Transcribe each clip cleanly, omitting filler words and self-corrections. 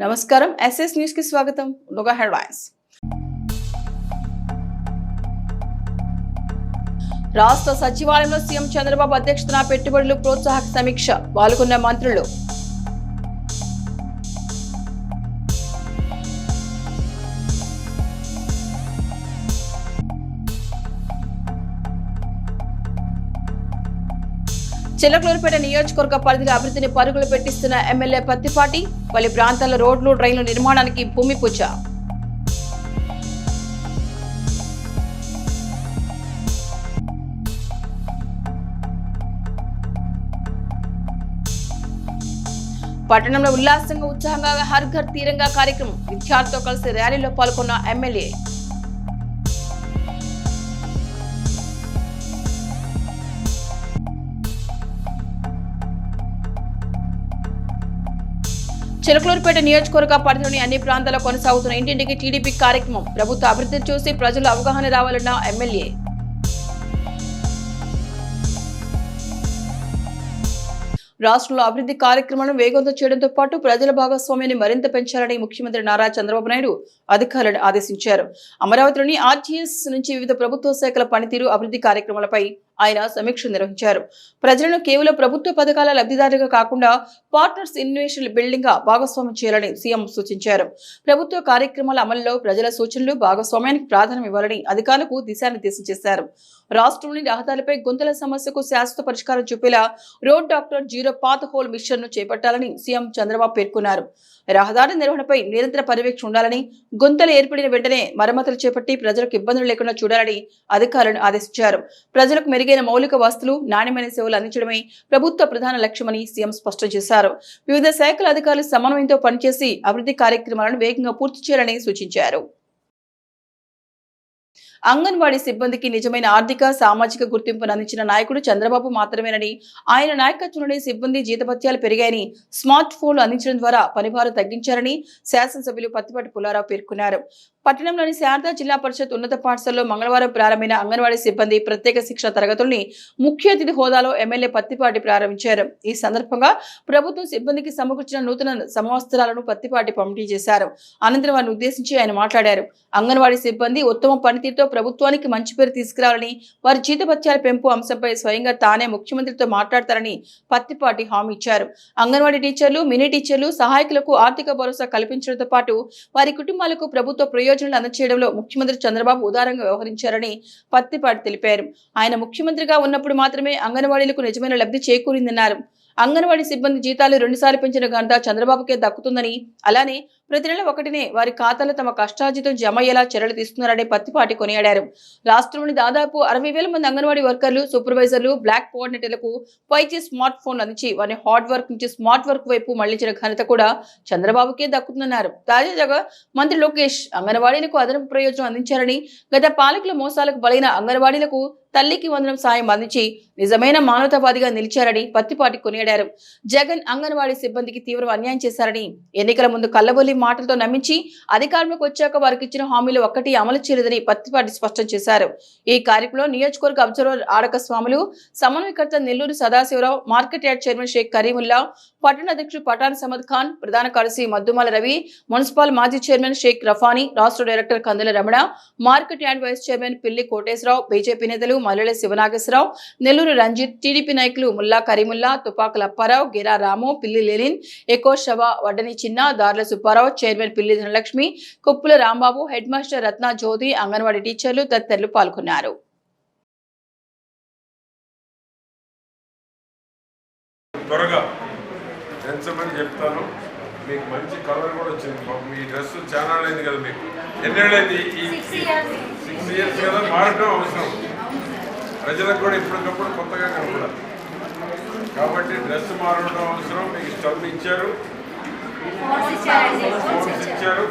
నమస్కారం SS news కి స్వాగతం. ముందుగా హెడ్లైన్స్. రాష్ట్ర సచివాలయంలో సీఎం చంద్రబాబు అధ్యక్షతన పెట్టుబడులు ప్రోత్సాహక సమీక్ష, పాల్గొన్న మంత్రులు. చిలకలూరుపేట నియోజకవర్గ పరిధిలో అభివృద్ధిని పరుగులు పెట్టిస్తున్న ఎమ్మెల్యే పత్తిపాటి. పలు ప్రాంతాల్లో రోడ్లు, డ్రైన్ల నిర్మాణానికి భూమి పూజ. పట్టణంలో ఉల్లాసంగా ఉత్సాహంగా హర్ ఘర్ తీరంగా కార్యక్రమం. విద్యార్థులతో కలిసి ర్యాలీలో పాల్గొన్న ఎమ్మెల్యే. చిలకలూరుపేట నియోజకవర్గ పరిధిలోని అన్ని ప్రాంతాల్లో కొనసాగుతున్న ఇంటింటికి టీడీపీ కార్యక్రమం. ప్రభుత్వ అభివృద్ధిని చూసి ప్రజలు అవగాహన రావాలన్న ఎమ్మెల్యే. రాష్ట్రంలో అభివృద్ధి కార్యక్రమాలను వేగవంతం చేయడంతో పాటు ప్రజల భాగస్వామ్యాన్ని మరింత పెంచాలని ముఖ్యమంత్రి నారా చంద్రబాబు నాయుడు అధికారులను ఆదేశించారు. అమరావతిలోని ఆర్టీఎస్ నుంచి వివిధ ప్రభుత్వ శాఖల పనితీరు, అభివృద్ధి కార్యక్రమాలపై ఆయన సమీక్ష నిర్వహించారు. ప్రజలను కేవలం ప్రభుత్వ పథకాల లబ్ధిదారుగా కాకుండా పార్ట్నర్స్ ఇన్నోవేషన్ బిల్డింగ్ గా భాగస్వామ్యం చేయాలని సీఎం సూచించారు. ప్రభుత్వ కార్యక్రమాల అమలులో ప్రజల సూచనలు, భాగస్వామ్యానికి ప్రాధాన్యం ఇవ్వాలని అధికారులకు దిశానిర్దేశం చేశారు. రాష్ట్రంలోని రహదారులపై గుంతల సమస్యకు శాశ్వత పరిష్కారం చూపేలా road doctor zero pothole mission ను చేపట్టాలని సీఎం చంద్రబాబు పేర్కొన్నారు. రహదారి నిర్వహణపై నిరంతర పర్యవేక్షణ ఉండాలని, గుంతలు ఏర్పడిన వెంటనే మరమ్మతులు చేపట్టి ప్రజలకు ఇబ్బందులు లేకుండా చూడాలని అధికారులను ఆదేశించారు. ప్రజలకు మెరుగైన మౌలిక వసతులు, నాణ్యమైన సేవలు అందించడమే ప్రభుత్వ ప్రధాన లక్ష్యమని సీఎం స్పష్టం చేశారు. వివిధ శాఖల అధికారులు సమన్వయంతో పనిచేసి అభివృద్ధి కార్యక్రమాలను వేగంగా పూర్తి చేయాలని సూచించారు. అంగన్వాడీ సిబ్బందికి నిజమైన ఆర్థిక, సామాజిక గుర్తింపును అందించిన నాయకుడు చంద్రబాబు మాత్రమేనని, ఆయన నాయకత్వంలోని సిబ్బంది జీతభత్యాలు పెరిగాయని, స్మార్ట్ ఫోన్లు అందించడం ద్వారా పనిభారం తగ్గించారని శాసనసభ్యులు పత్తిపాటి పుల్లారావు పేర్కొన్నారు. పట్టణంలోని శారదా జిల్లా పరిషత్ ఉన్నత పాఠశాలలో మంగళవారం ప్రారంభమైన అంగన్వాడీ సిబ్బంది ప్రత్యేక శిక్షణ తరగతుల్ని ముఖ్య అతిథి హోదాలో ఎమ్మెల్యే పత్తిపాటి ప్రారంభించారు. ఈ సందర్భంగా ప్రభుత్వం సిబ్బందికి సమకూర్చిన నూతన సమవస్త్రాలను పత్తిపాటి పంపిణీ చేశారు. అనంతరం వారిని ఉద్దేశించి ఆయన మాట్లాడారు. అంగన్వాడీ సిబ్బంది ఉత్తమ పనితీరుతో ప్రభుత్వానికి మంచి పేరు తీసుకురావాలని, వారి జీతభత్యాల పెంపు అంశంపై స్వయంగా తానే ముఖ్యమంత్రితో మాట్లాడతారని పత్తిపాటి హామీ ఇచ్చారు. అంగన్వాడీ టీచర్లు, మినీ టీచర్లు, సహాయకులకు ఆర్థిక భరోసా కల్పించడంతో పాటు వారి కుటుంబాలకు ప్రభుత్వ ప్రయోజనాలు అందజేయడంలో ముఖ్యమంత్రి చంద్రబాబు ఉదారంగా వ్యవహరించారని పత్తిపాటి తెలిపారు. ఆయన ముఖ్యమంత్రిగా ఉన్నప్పుడు మాత్రమే అంగన్వాడీలకు నిజమైన లబ్ధి చేకూరిందన్నారు. అంగన్వాడీ సిబ్బంది జీతాలు 2 సార్లు పెంచిన ఘనత చంద్రబాబుకే దక్కుతుందని, అలానే ప్రతి నెల 1నే వారి ఖాతాలో తమ కష్టార్జితం జమ అయ్యేలా చర్యలు తీసుకున్నారని పత్తిపాటి కొనియాడారు. రాష్ట్రంలోని దాదాపు 60,000 మంది అంగన్వాడీ వర్కర్లు, సూపర్వైజర్లు, బ్లాక్ కోఆర్డినేటర్లకు 5G స్మార్ట్ ఫోన్లు అందించి వారిని హార్డ్ వర్క్ నుంచి స్మార్ట్ వర్క్ వైపు మళ్లించిన ఘనత కూడా చంద్రబాబుకే దక్కుతుందన్నారు. తాజాగా మంత్రి లోకేష్ అంగన్వాడీలకు అదనపు ప్రయోజనం అందించారని, గత పాలకుల మోసాలకు బలైన అంగన్వాడీలకు తల్లికి వందనం సాయం అందించి నిజమైన మానవతావాదిగా నిలిచారని పత్తిపాటి కొనియాడారు. జగన్ అంగన్వాడీ సిబ్బందికి తీవ్ర అన్యాయం చేశారని, ఎన్నికల ముందు కల్లబొల్లి మాటలతో నమ్మించి అధికారంలోకి వచ్చాక వారికి ఇచ్చిన హామీలు ఒక్కటి అమలు చేయలేదని పత్తిపాటి స్పష్టం చేశారు. ఈ కార్యక్రమంలో నియోజకవర్గ అబ్జర్వర్ ఆడక స్వాములు, సమన్వయకర్త Nellore Sadasivarao, market yard chairman Sheikh Karimulla, పట్టణ అధ్యక్షుడు పఠాన్ సమద్ ఖాన్, ప్రధాన కార్యదర్శి మద్దుమాల రవి, మున్సిపల్ మాజీ చైర్మన్ షేక్ రఫానీ, రాష్ట్ర director Kandula Ramana, market yard vice chairman Pilli Koteswararao, BJP నేతలు మల్లెల శివనాగేశ్వరరావు, నెల్లూరు రంజిత్, టీడీపీ నాయకులు ముల్లా కరీముల్లా, తుపాకుల అప్పారావు, గిరా రాము, పిల్లి లెలిన్, ఎకో షవ, వడ్డని చిన్న, దార్ల సుబ్బారావు, చైర్మన్ పిల్లి ధనలక్ష్మి, కుప్పుల రాంబాబు, హెడ్ మాస్టర్ రత్న జ్యోతి, అంగన్వాడీ టీచర్లు తదితరులు పాల్గొన్నారు. త్వరగా ఎంతమంది చెప్తాను, మీకు మంచి కలర్ కూడా వచ్చింది. మీ డ్రెస్ చాలా అయింది కదా, మీకు ఎన్నేళ్ళైంది? ఈ 6 ఇయర్స్ కదా, మారడం అవసరం. ప్రజలకు కూడా ఇప్పటికప్పుడు కొత్తగా కనపడాలి కాబట్టి డ్రెస్ మారడం అవసరం. మీకు స్టవ్ ఇచ్చారు,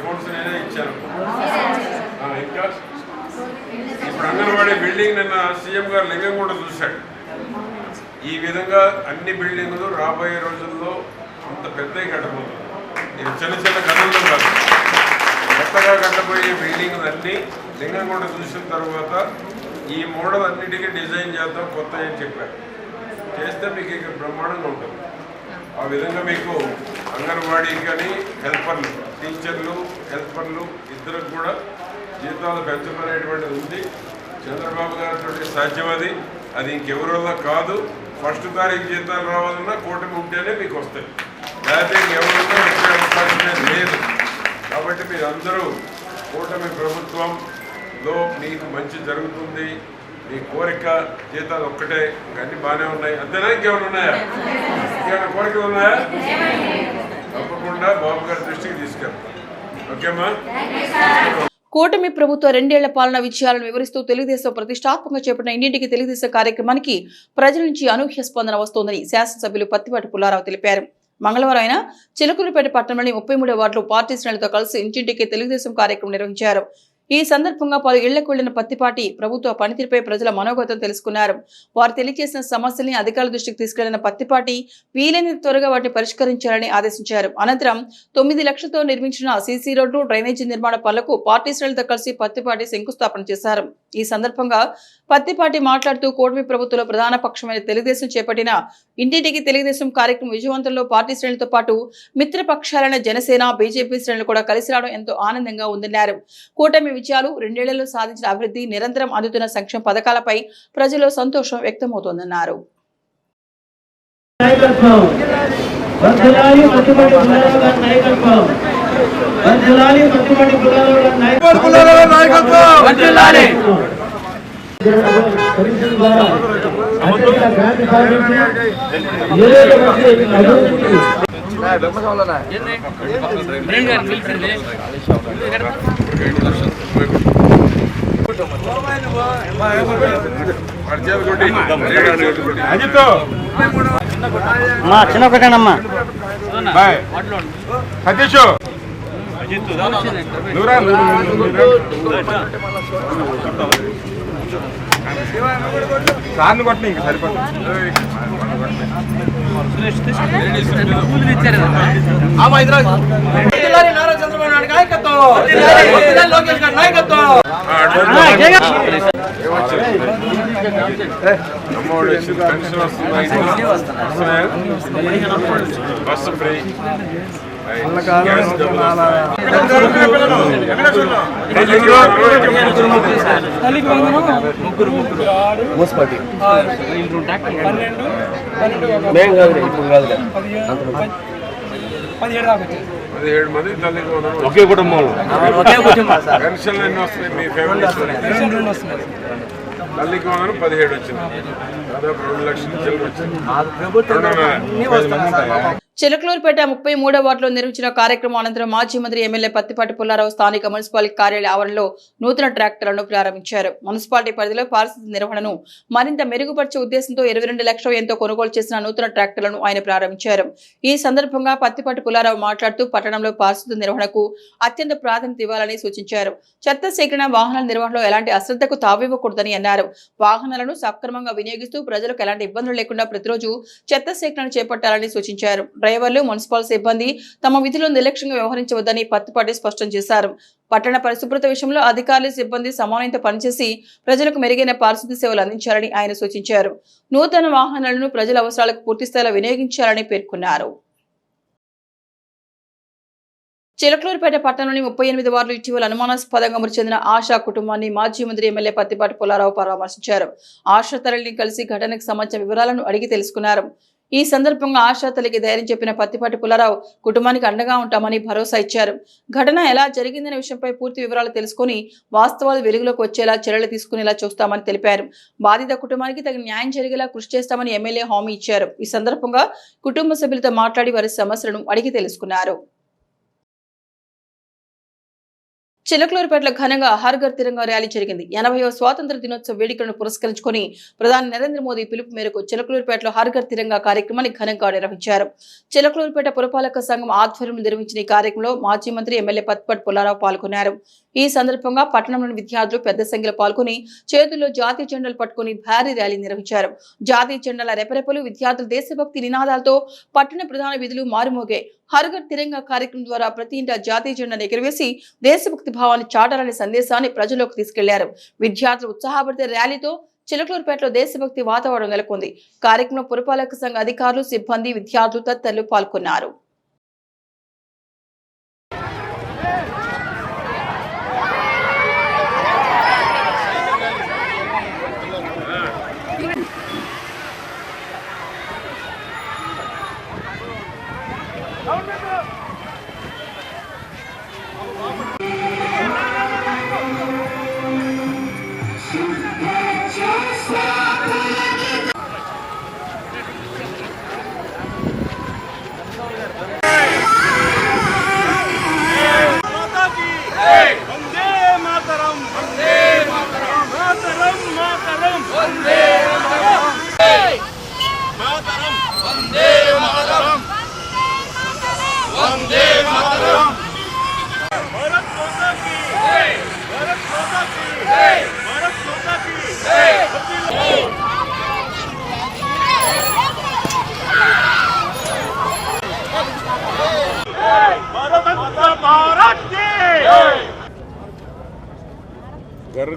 ఫోన్స్ నేనే ఇచ్చాను. ఇంకా ఇప్పుడు అంగన్వాడీ బిల్డింగ్ నిన్న సీఎం గారు లింగం కూడా చూశాడు. ఈ విధంగా అన్ని బిల్డింగులు రాబోయే రోజుల్లో అంత పెద్దవి కట్టబోతుంది. ఇది చిన్న చిన్న గదుల్లో కాదు, కొత్తగా కట్టబోయే బిల్డింగులు అన్నీ లింగం కూడా చూసిన తర్వాత ఈ మోడల్ అన్నిటికీ డిజైన్ చేద్దాం కొత్త అని చెప్పారు. చేస్తే మీకు ఇక బ్రహ్మాండంగా ఉంటుంది. ఆ విధంగా మీకు అంగన్వాడీ కానీ హెల్పర్లు టీచర్లు హెల్పర్లు ఇద్దరికి కూడా జీతాలు పెంచమనేటువంటిది ఉంది. చంద్రబాబు గారితో సాధ్యం అది ఇంకెవరిలో కాదు. ఫస్ట్ తారీఖు జీతాలు రావాలన్నా కూటమి ఉంటేనే మీకు వస్తాయి, లేకపోతే ఇంకెవరిలో వచ్చే అవకాశమే లేదు. కాబట్టి మీరందరూ కూటమి ప్రభుత్వంలో మీకు మంచి జరుగుతుంది, మీ కోరిక జీతాలు ఒక్కటే, అన్నీ బాగానే ఉన్నాయి. అంతేనా? ఇంకేమైనా ఉన్నాయా? ఇంకేమైనా కోరికలు ఉన్నాయా? తప్పకుండా బాబు గారి దృష్టికి తీసుకెళ్తాం. ఓకేమ్మా? కూటమి ప్రభుత్వ 2 ఏళ్ల పాలన విజయాలను వివరిస్తూ తెలుగుదేశం ప్రతిష్టాత్మకంగా చేపట్టిన ఇంటింటికి తెలుగుదేశం కార్యక్రమానికి ప్రజల నుంచి అనూహ్య స్పందన వస్తోందని శాసనసభ్యులు పత్తిపాటి పుల్లారావు తెలిపారు. మంగళవారం ఆయన చిలకలూరిపేట పట్టణంలోని 33వ వార్డులో పార్టీ శ్రేణులతో కలిసి ఇంటింటికి తెలుగుదేశం కార్యక్రమం నిర్వహించారు. ఈ సందర్భంగా పలు ఇళ్లకు వెళ్లిన పత్తిపాటి ప్రభుత్వ పనితీరుపై ప్రజల మనోగతం తెలుసుకున్నారు. వారు తెలియజేసిన సమస్యల్ని అధికారుల దృష్టికి తీసుకెళ్లిన పత్తిపాటి వీలైనంత త్వరగా వాటిని పరిష్కరించాలని ఆదేశించారు. అనంతరం 9 లక్షలతో నిర్మించిన సీసీ రోడ్లు, డ్రైనేజీ నిర్మాణ పనులకు పార్టీ శ్రేణులతో కలిసి పత్తిపాటి శంకుస్థాపన చేశారు. ఈ సందర్భంగా పత్తిపాటి మాట్లాడుతూ కూటమి ప్రభుత్వంలో ప్రధాన పక్షమైన తెలుగుదేశం చేపట్టిన ఇంటింటికి తెలుగుదేశం కార్యక్రమం విజయవంతంలో పార్టీ శ్రేణులతో పాటు మిత్రపక్షాలైన జనసేన, బీజేపీ శ్రేణులు కూడా కలిసి రావడం ఎంతో ఆనందంగా ఉందన్నారు. కూటమి విజయాలు, 2 ఏళ్లలో సాధించిన అభివృద్ధి, నిరంతరం అందుతున్న సంక్షేమ పథకాలపై ప్రజల్లో సంతోషం వ్యక్తమవుతోందన్నారు. చిన్న ఒకటేనమ్మా సతీష్ సార్లు కొట్టిన ఇంక సరిపోతుంది. అమ్మఒడి వచ్చింది, పెన్షన్ వస్తుంది, బస్సు ఫ్రీ, మున్సిపాలిటీ 17 మంది తల్లికి ఒకే కుటుంబంలో పెన్షన్లు ఎన్ని వస్తాయి మీ ఫ్యామిలీ? తల్లికి 17 వచ్చింది, దాదాపు 2 లక్షల చిల్లర వచ్చింది. చిలకలూరుపేట 33వ వార్డులో నిర్వహించిన కార్యక్రమం అనంతరం మాజీ మంత్రి ఎమ్మెల్యే పత్తిపాటి పుల్లారావు స్థానిక మున్సిపాలిటీ కార్యాలయ ఆవరణలో నూతన ట్రాక్టర్లను ప్రారంభించారు. మున్సిపాలిటీ పరిధిలో పారిశుద్ధ్య నిర్వహణను మరింత మెరుగుపరిచే ఉద్దేశంతో 22 లక్షల ఎంతో కొనుగోలు చేసిన నూతన ట్రాక్టర్లను ఆయన ప్రారంభించారు. ఈ సందర్భంగా పత్తిపాటి పుల్లారావు మాట్లాడుతూ పట్టణంలో పారిశుద్ధ్య నిర్వహణకు అత్యంత ప్రాధాన్యత ఇవ్వాలని సూచించారు. చెత్త సేకరణ, వాహనాల నిర్వహణలో ఎలాంటి అశ్రద్ధకు తావివ్వకూడదని అన్నారు. వాహనాలను సక్రమంగా వినియోగిస్తూ ప్రజలకు ఎలాంటి ఇబ్బందులు లేకుండా ప్రతిరోజు చెత్త సేకరణ చేపట్టాలని సూచించారు. డ్రైవర్లు, మున్సిపల్ సిబ్బంది తమ విధుల్లో నిర్లక్ష్యంగా వ్యవహరించవద్దని పత్తిపాటి స్పష్టం చేశారు. పట్టణ పరిశుభ్రత విషయంలో అధికారులు, సిబ్బంది సమన్వయంతో పనిచేసి ప్రజలకు మెరుగైన పారిశుద్ధ్య సేవలు అందించాలని ఆయన సూచించారు. నూతన వాహనాలను ప్రజల అవసరాలకు పూర్తిస్థాయిలో వినియోగించాలని పేర్కొన్నారు. చిలకలూరుపేట పట్టణంలోని 38 వార్డులు ఇటీవల అనుమానాస్పదంగా మృతి చెందిన ఆశా కుటుంబాన్ని మాజీ మంత్రి ఎమ్మెల్యే పత్తిపాటి పుల్లారావు పరామర్శించారు. ఆశా తల్లిని కలిసి ఘటనకు సంబంధించిన వివరాలను అడిగి తెలుసుకున్నారు. ఈ సందర్భంగా ఆశా తల్లికి ధైర్యం చెప్పిన పత్తిపాటి పుల్లారావు కుటుంబానికి అండగా ఉంటామని భరోసా ఇచ్చారు. ఘటన ఎలా జరిగిందనే విషయంపై పూర్తి వివరాలు తెలుసుకుని వాస్తవాలు వెలుగులోకి వచ్చేలా చర్యలు తీసుకునేలా చూస్తామని తెలిపారు. బాధిత కుటుంబానికి తగిన న్యాయం జరిగేలా కృషి చేస్తామని ఎమ్మెల్యే హామీ ఇచ్చారు. ఈ సందర్భంగా కుటుంబ సభ్యులతో మాట్లాడి వారి సమస్యలను అడిగి తెలుసుకున్నారు. చిలకలూరుపేటలో ఘనంగా హర్ ఘర్ తిరంగా ర్యాలీ జరిగింది. 80వ స్వాతంత్ర దినోత్సవ వేడుకలను పురస్కరించుకుని ప్రధాని నరేంద్ర మోదీ పిలుపు మేరకు చిలకలూరుపేటలో హర్ ఘర్ తిరంగా కార్యక్రమాన్ని ఘనంగా నిర్వహించారు. చిలకలూరుపేట పురపాలక సంఘం ఆధ్వర్యంలో నిర్వహించిన ఈ కార్యక్రమంలో మాజీ మంత్రి ఎమ్మెల్యే పత్తిపాటి పుల్లారావు పాల్గొన్నారు. ఈ సందర్భంగా పట్టణంలోని విద్యార్థులు పెద్ద సంఖ్యలో పాల్గొని చేతుల్లో జాతీయ జెండాలు పట్టుకుని భారీ ర్యాలీ నిర్వహించారు. జాతీయ జెండాల రెపరెపలు, విద్యార్థులు దేశభక్తి నినాదాలతో పట్టణ ప్రధాన వీధులు మారుమోగాయి. హర్ ఘర్ తిరంగా కార్యక్రమం ద్వారా ప్రతి ఇంటా జాతీయ జెండాను ఎగురవేసి దేశభక్తి భావాన్ని చాటాలనే సందేశాన్ని ప్రజల్లోకి తీసుకెళ్లారు. విద్యార్థులు ఉత్సాహపడితే ర్యాలీతో చిలకలూరుపేటలో దేశభక్తి వాతావరణం నెలకొంది. కార్యక్రమంలో పురపాలక సంఘ అధికారులు, సిబ్బంది, విద్యార్థులు తదితరులు పాల్గొన్నారు.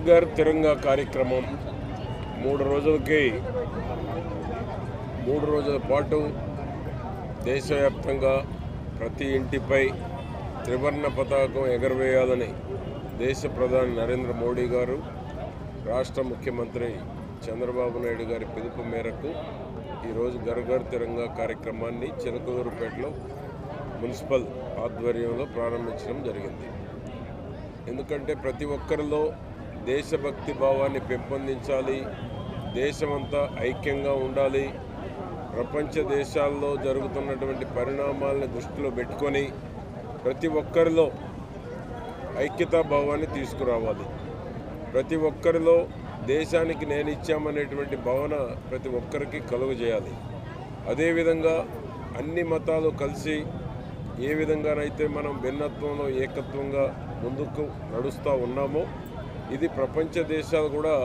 ఘర్ తిరంగా కార్యక్రమం 3 రోజుల పాటు దేశవ్యాప్తంగా ప్రతి ఇంటిపై త్రివర్ణ పతాకం ఎగరవేయాలని దేశ ప్రధాని నరేంద్ర మోడీ గారు, రాష్ట్ర ముఖ్యమంత్రి చంద్రబాబు నాయుడు గారి పిలుపు మేరకు ఈరోజు ఘర్ ఘర్ తిరంగా కార్యక్రమాన్ని చిలకలూరుపేటలో మున్సిపల్ ఆధ్వర్యంలో ప్రారంభించడం జరిగింది. ఎందుకంటే ప్రతి ఒక్కరిలో దేశభక్తి భావాన్ని పెంపొందించాలి, దేశమంతా ఐక్యంగా ఉండాలి, ప్రపంచ దేశాల్లో జరుగుతున్నటువంటి పరిణామాలను దృష్టిలో పెట్టుకొని ప్రతి ఒక్కరిలో ఐక్యతా భావాన్ని తీసుకురావాలి. ప్రతి ఒక్కరిలో దేశానికి నేను ఇచ్చామనేటువంటి భావన ప్రతి ఒక్కరికి కలుగజేయాలి. అదేవిధంగా అన్ని మతాలు కలిసి ఏ విధంగానైతే మనం భిన్నత్వంలో ఏకత్వంగా ముందుకు నడుస్తూ ఉన్నామో ఇది ప్రపంచ దేశాలు కూడా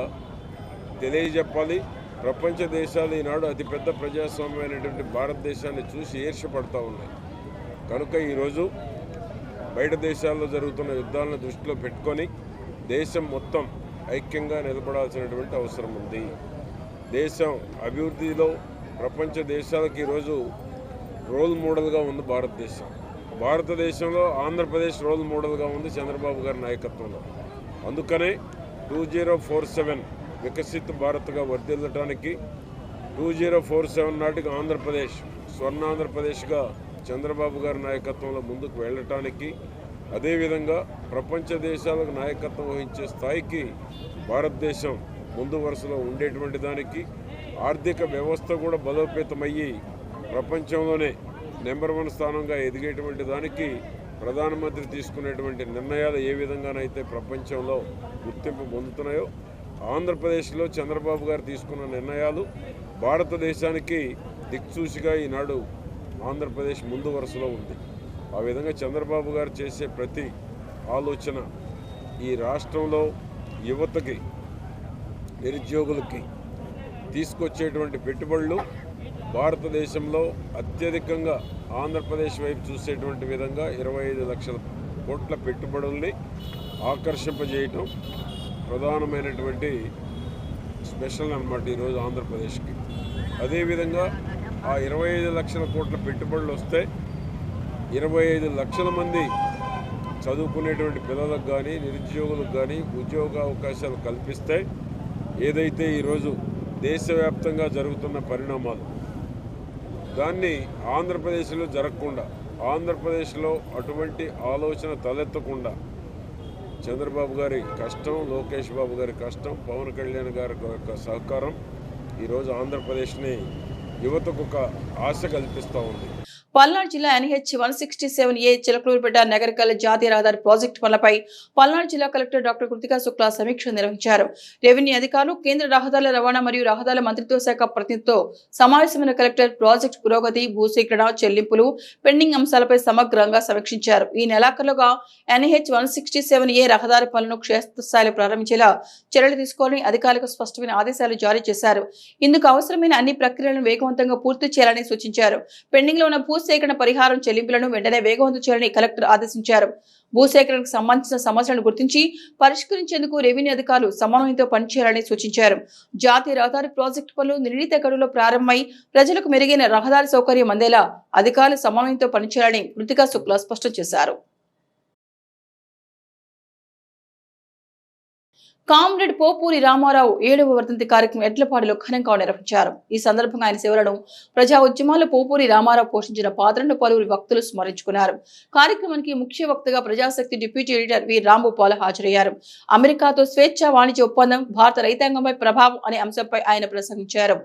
తెలియజెప్పాలి. ప్రపంచ దేశాలు ఈనాడు అతిపెద్ద ప్రజాస్వామ్యమైనటువంటి భారతదేశాన్ని చూసి ఈర్ష్యపడుతూ ఉన్నాయి. కనుక ఈరోజు బయట దేశాల్లో జరుగుతున్న యుద్ధాలను దృష్టిలో పెట్టుకొని దేశం మొత్తం ఐక్యంగా నిలబడాల్సినటువంటి అవసరం ఉంది. దేశం అభివృద్ధిలో ప్రపంచ దేశాలకు ఈరోజు రోల్ మోడల్గా ఉంది భారతదేశం. భారతదేశంలో ఆంధ్రప్రదేశ్ రోల్ మోడల్గా ఉంది చంద్రబాబు గారి నాయకత్వంలో. అందుకనే 2047 వికసిత్ భారత్గా వర్ధిల్లటానికి 2047 నాటికి ఆంధ్రప్రదేశ్ స్వర్ణాంధ్రప్రదేశ్గా చంద్రబాబు గారి నాయకత్వంలో ముందుకు వెళ్ళటానికి, అదేవిధంగా ప్రపంచ దేశాలకు నాయకత్వం వహించే స్థాయికి భారతదేశం ముందు వరుసలో ఉండేటువంటి దానికి, ఆర్థిక వ్యవస్థ కూడా బలోపేతమయ్యి ప్రపంచంలోనే నెంబర్ 1 స్థానంగా ఎదిగేటువంటి దానికి ప్రధానమంత్రి తీసుకునేటువంటి నిర్ణయాలు ఏ విధంగానైతే ప్రపంచంలో గుర్తింపు పొందుతున్నాయో ఆంధ్రప్రదేశ్లో చంద్రబాబు గారు తీసుకున్న నిర్ణయాలు భారతదేశానికి దిక్సూచిగా ఈనాడు ఆంధ్రప్రదేశ్ ముందు వరుసలో ఉంది. ఆ విధంగా చంద్రబాబు గారు చేసే ప్రతి ఆలోచన ఈ రాష్ట్రంలో యువతకి, నిరుద్యోగులకి తీసుకొచ్చేటువంటి పెట్టుబడులు భారతదేశంలో అత్యధికంగా ఆంధ్రప్రదేశ్ వైపు చూసేటువంటి విధంగా 25 లక్షల కోట్ల పెట్టుబడుల్ని ఆకర్షింపజేయటం ప్రధానమైనటువంటి స్పెషల్ అన్నమాట ఈరోజు ఆంధ్రప్రదేశ్కి. అదేవిధంగా ఆ 25 లక్షల కోట్ల పెట్టుబడులు వస్తే 25 లక్షల మంది చదువుకునేటువంటి పిల్లలకు కానీ, నిరుద్యోగులకు కానీ ఉద్యోగ అవకాశాలు కల్పిస్తే ఏదైతే ఈరోజు దేశవ్యాప్తంగా జరుగుతున్న పరిణామాలు దాన్ని ఆంధ్రప్రదేశ్లో జరగకుండా, ఆంధ్రప్రదేశ్లో అటువంటి ఆలోచన తలెత్తకుండా చంద్రబాబు గారి కష్టం, లోకేష్ బాబు గారి కష్టం, పవన్ కళ్యాణ్ గారి యొక్క సహకారం ఈరోజు ఆంధ్రప్రదేశ్ని యువతకు ఒక ఆశ కల్పిస్తూ ఉంది. పల్నాడు జిల్లా NH 167A చిలకలూరుపేట నగరకల్ జాతీయ రహదారి ప్రాజెక్టు పనులపై పల్నాడు జిల్లా కలెక్టర్ డాక్టర్ కృతికా శుక్లా సమీక్ష నిర్వహించారు. రెవెన్యూ అధికారులు, కేంద్ర రహదారుల రవాణా మరియు రహదారుల మంత్రిత్వ శాఖ ప్రతినిధితో సమావేశమైన కలెక్టర్ ప్రాజెక్టు పురోగతి, భూసేకరణ, చెల్లింపులు, పెండింగ్ అంశాలపై సమగ్రంగా సమీక్షించారు. ఈ నెలాఖరులోగా NH 167A రహదారి పనులను క్షేత్రస్థాయిలో ప్రారంభించేలా చర్యలు తీసుకోవాలని అధికారులకు స్పష్టమైన ఆదేశాలు జారీ చేశారు. ఇందుకు అవసరమైన అన్ని ప్రక్రియలను వేగవంతంగా పూర్తి చేయాలని సూచించారు. పెండింగ్ లో ఉన్న భూసేకరణ పరిహారం చెల్లింపులను వెంటనే వేగవంతం చేయాలని కలెక్టర్ ఆదేశించారు. భూసేకరణకు సంబంధించిన సమస్యలను గుర్తించి పరిష్కరించేందుకు రెవెన్యూ అధికారులు సమన్వయంతో పనిచేయాలని సూచించారు. జాతీయ రహదారి ప్రాజెక్టు పనులు నిర్ణీత గడువులో ప్రారంభమై ప్రజలకు మెరుగైన రహదారి సౌకర్యం అందేలా అధికారులు సమన్వయంతో పనిచేయాలని కృతికా శుక్లా స్పష్టం చేశారు. కామ్రేడ్ పోపూరి రామారావు 7వ వర్ధంతి కార్యక్రమం ఎడ్లపాడులో ఘనంగా నిర్వహించారు. ఈ సందర్భంగా ఆయన సేవలను, ప్రజా ఉద్యమాల్లో పోపూరి రామారావు పోషించిన పాత్రను పలువురు వక్తలు స్మరించుకున్నారు. కార్యక్రమానికి ముఖ్య వక్తగా ప్రజాశక్తి డిప్యూటీ ఎడిటర్ వి రాంభూపాల్ హాజరయ్యారు. అమెరికాతో స్వేచ్ఛ వాణిజ్య ఒప్పందం, భారత రైతాంగంపై ప్రభావం అనే అంశంపై ఆయన ప్రసంగించారు.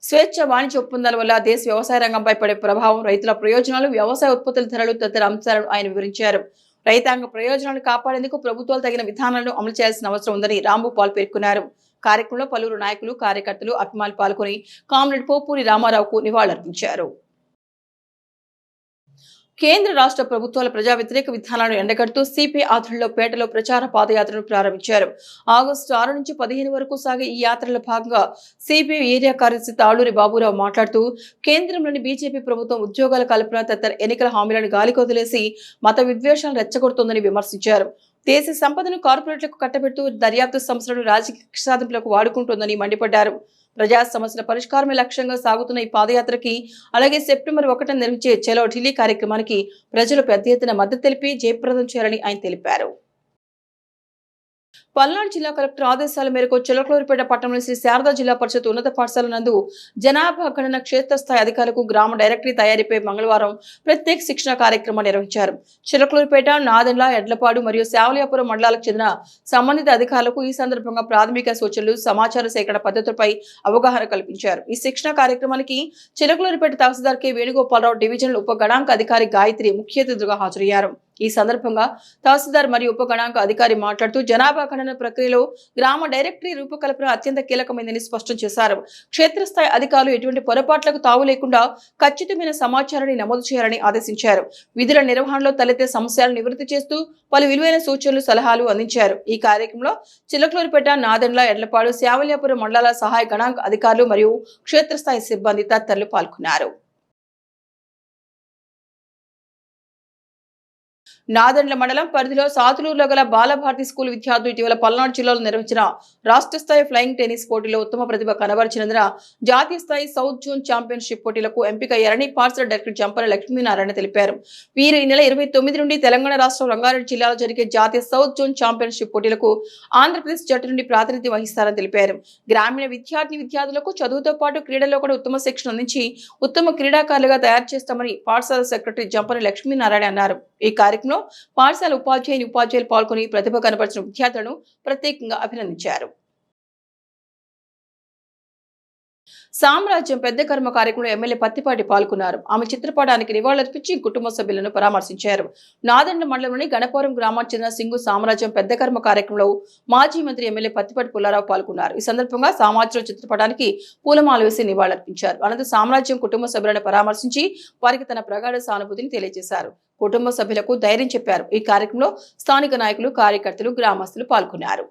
స్వేచ్ఛ వాణిజ్య ఒప్పందాల వల్ల దేశ వ్యవసాయ రంగంపై పడే ప్రభావం, రైతుల ప్రయోజనాలు, వ్యవసాయ ఉత్పత్తుల ధరలు తదితర అంశాలను ఆయన వివరించారు. రైతాంగ ప్రయోజనాలను కాపాడేందుకు ప్రభుత్వాలు తగిన విధానాలను అమలు చేయాల్సిన అవసరం ఉందని రాంభూపాల్ పేర్కొన్నారు. కార్యక్రమంలో పలువురు నాయకులు, కార్యకర్తలు, అభిమానులు పాల్గొని కామ్రేడ్ పోపూరి రామారావుకు నివాళులర్పించారు. కేంద్ర రాష్ట్ర ప్రభుత్వాల ప్రజా వ్యతిరేక విధానాలను ఎండగడుతూ సిపిఐ ఆధ్వర్యంలో పేటలో ప్రచార పాదయాత్రను ప్రారంభించారు. ఆగస్టు 6 నుంచి 15 వరకు సాగే ఈ యాత్రలో భాగంగా సిపిఐ ఏరియా కార్యదర్శి తాళూరి బాబురావు మాట్లాడుతూ కేంద్రంలోని బీజేపీ ప్రభుత్వం ఉద్యోగాల కల్పన తదితర ఎన్నికల హామీలను గాలికొదిలేసి మత విద్వేషాలను రెచ్చగొడుతోందని విమర్శించారు. దేశ సంపదను కార్పొరేట్లకు కట్టబెడుతూ దర్యాప్తు సంస్థలను రాజకీయ సాధింపులకు వాడుకుంటోందని మండిపడ్డారు. ప్రజా సమస్యల పరిష్కారమే లక్ష్యంగా సాగుతున్న ఈ పాదయాత్రకి అలాగే సెప్టెంబర్ 1న నిర్వహించే చలో ఢిల్లీ కార్యక్రమానికి ప్రజలు పెద్ద ఎత్తున మద్దతు తెలిపి జయప్రదం చేయాలని ఆయన తెలిపారు. పల్నాడు జిల్లా కలెక్టర్ ఆదేశాల మేరకు చిలకలూరిపేట పట్టణంలోని శ్రీ శారదా జిల్లా పరిషత్ ఉన్నత పాఠశాల నందు జనాభా గణన క్షేత్రస్థాయి అధికారులకు గ్రామ డైరెక్టరీ తయారీపై మంగళవారం ప్రత్యేక శిక్షణ కార్యక్రమం నిర్వహించారు. చిలకలూరిపేట, నాదెండ్ల, ఎడ్లపాడు మరియు శావలియాపురం మండలాలకు చెందిన సంబంధిత అధికారులకు ఈ సందర్భంగా ప్రాథమిక సూచనలు, సమాచార సేకరణ పద్ధతులపై అవగాహన కల్పించారు. ఈ శిక్షణ కార్యక్రమానికి చిలకలూరిపేట తహసీల్దార్ కె వేణుగోపాలరావు, డివిజనల్ ఉప గణాంక అధికారి గాయత్రి ముఖ్య అతిథులుగా హాజరయ్యారు. ఈ సందర్భంగా తహసీల్దార్ మరియు ఉప గణాంక అధికారి మాట్లాడుతూ జనాభా గణన ప్రక్రియలో గ్రామ డైరెక్టరీ రూపకల్పన అత్యంత కీలకమైందని స్పష్టం చేశారు. క్షేత్రస్థాయి అధికారులు ఎటువంటి పొరపాట్లకు తావు లేకుండా ఖచ్చితమైన సమాచారాన్ని నమోదు చేయాలని ఆదేశించారు. విధుల నిర్వహణలో తలెత్తే సమస్యలను నివృత్తి చేస్తూ పలు విలువైన సూచనలు, సలహాలు అందించారు. ఈ కార్యక్రమంలో చిలకలూరిపేట, నాదెండ్ల, ఎడ్లపాడు, శావల్యాపురం మండలాల సహాయ గణాంక అధికారులు మరియు క్షేత్రస్థాయి సిబ్బంది తదితరులు పాల్గొన్నారు. నాదెండ్ల మండలం పరిధిలో సాతులూరులో గల బాలభారతి స్కూల్ విద్యార్థులు ఇటీవల పల్నాడు జిల్లాలో నిర్వహించిన రాష్ట్ర స్థాయి ఫ్లయింగ్ టెన్నిస్ పోటీలో ఉత్తమ ప్రతిభ కనబరిచినందున జాతీయ స్థాయి సౌత్ జోన్ ఛాంపియన్షిప్ పోటీలకు ఎంపికయ్యారని పాఠశాల డైరెక్టర్ జంపల లక్ష్మీనారాయణ తెలిపారు. వీరు ఈ నెల 29 నుండి తెలంగాణ రాష్ట్రం రంగారెడ్డి జిల్లాలో జరిగే జాతీయ సౌత్ జోన్ ఛాంపియన్షిప్ పోటీలకు ఆంధ్రప్రదేశ్ జట్టు నుండి ప్రాతినిధ్యం వహిస్తారని తెలిపారు. గ్రామీణ విద్యార్థులకు చదువుతో పాటు క్రీడల్లో కూడా ఉత్తమ శిక్షణ అందించి ఉత్తమ క్రీడాకారులుగా తయారు చేస్తామని పాఠశాల సెక్రటరీ జంపల లక్ష్మీనారాయణ అన్నారు. ఈ కార్యక్రమంలో పాఠశాల ఉపాధ్యాయులు పాల్గొని ప్రతిభ కనబరిచిన విద్యార్థులను ప్రత్యేకంగా అభినందించారు. సామ్రాజ్యం పెద్ద కర్మ కార్యక్రమంలో ఎమ్మెల్యే పత్తిపాటి పాల్గొన్నారు. ఆమె చిత్రపటానికి నివాళులర్పించి కుటుంబ సభ్యులను పరామర్శించారు. నాదెండ్ల మండలంలోని గణపురం గ్రామానికి చెందిన సింగు సామ్రాజ్యం పెద్ద కర్మ కార్యక్రమంలో మాజీ మంత్రి ఎమ్మెల్యే పత్తిపాటి పుల్లారావు పాల్గొన్నారు. ఈ సందర్భంగా సామాజిక చిత్రపటానికి పూలమాల వేసి నివాళులర్పించారు. అనంతరం సామ్రాజ్యం కుటుంబ సభ్యులను పరామర్శించి వారికి తన ప్రగాఢ సానుభూతిని తెలియజేశారు. కుటుంబ సభ్యులకు ధైర్యం చెప్పారు. ఈ కార్యక్రమంలో స్థానిక నాయకులు, కార్యకర్తలు, గ్రామస్తులు పాల్గొన్నారు.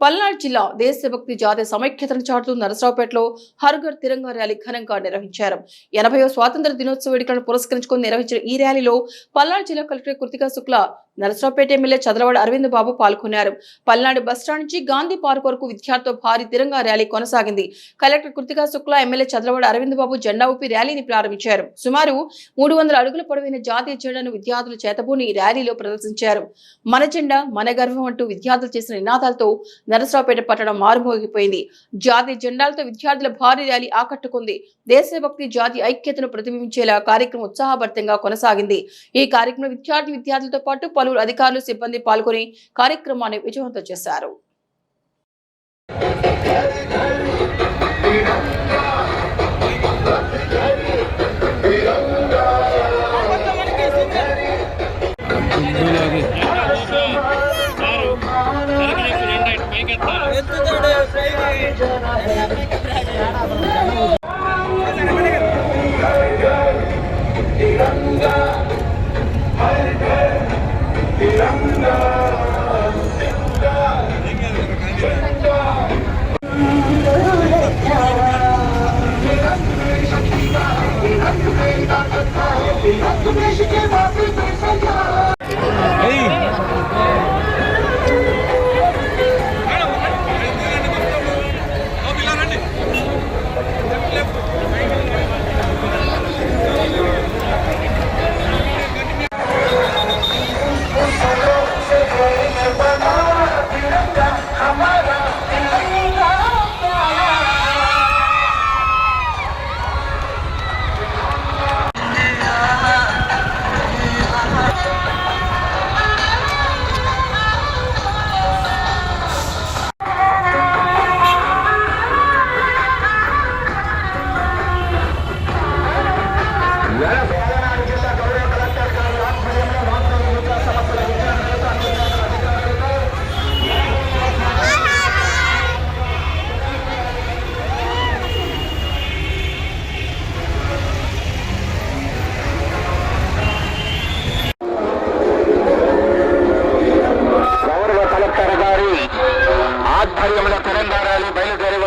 పల్నాడు జిల్లా దేశభక్తి జాతీయ సమైక్యతను చాటుతూ నరసరావుపేటలో హర్ఘర్ తిరంగా ర్యాలీ ఘనంగా నిర్వహించారు. 80వ స్వాతంత్ర దినోత్సవ వేడుకలను పురస్కరించుకుని నిర్వహించిన ఈ ర్యాలీలో పల్నాడు జిల్లా కలెక్టర్ కృతికా శుక్లా, నరసరావుపేట ఎమ్మెల్యే చదలవాడ అరవింద్ బాబు పాల్గొన్నారు. పల్నాడు బస్టాండ్ నుంచి గాంధీ పార్క్ వరకు విద్యార్థులతో భారీ తిరంగా ర్యాలీ కొనసాగింది. కలెక్టర్ కృతికా శుక్లా, ఎమ్మెల్యే చదలవాడ అరవింద్ బాబు జెండా ఊపి ర్యాలీని ప్రారంభించారు. సుమారు 300 అడుగుల పొడవైన జాతీయ జెండాను విద్యార్థులు చేతబూని ర్యాలీలో ప్రదర్శించారు. మన జెండా మన గర్వం అంటూ విద్యార్థులు చేసిన నినాదాలతో నరసరావుపేట పట్టణం మారుమోగిపోయింది. జాతీయ జెండాలతో విద్యార్థుల భారీ ర్యాలీ ఆకట్టుకుంది. దేశభక్తి, జాతీయ ఐక్యతను ప్రతిబింబించేలా కార్యక్రమం ఉత్సాహభరితంగా కొనసాగింది. ఈ కార్యక్రమంలో విద్యార్థులతో పాటు పలువురు అధికారులు, సిబ్బంది పాల్గొని కార్యక్రమాన్ని విజయవంతం చేశారు.